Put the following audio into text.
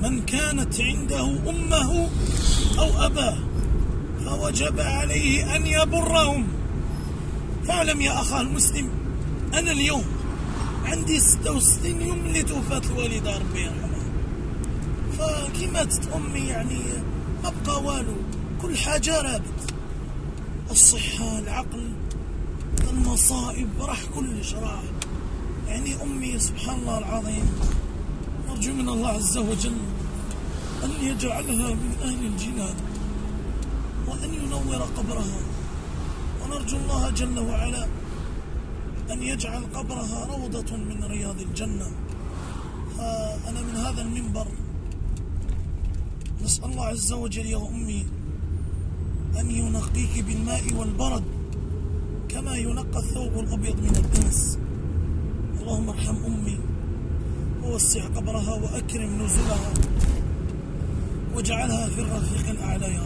من كانت عنده أمه أو أباه فوجب عليه أن يبرهم. فاعلم يا أخاه المسلم، أنا اليوم عندي 66 يوم اللي توفات الوالدة ربي يرحمها، فكي ماتت أمي يعني ما بقى والو، كل حاجة رابت، الصحة، العقل، المصائب، راح كلش راح. يعني أمي سبحان الله العظيم، نرجو من الله عز وجل أن يجعلها من أهل الجنان وأن ينور قبرها، ونرجو الله جل وعلا أن يجعل قبرها روضة من رياض الجنة. فأنا من هذا المنبر نسأل الله عز وجل يا أمي أن ينقيك بالماء والبرد كما ينقى الثوب الأبيض من الدنس. اللهم ارحم أمي ووسع قبرها وأكرم نزلها واجعلها في الرفيق الأعلى يا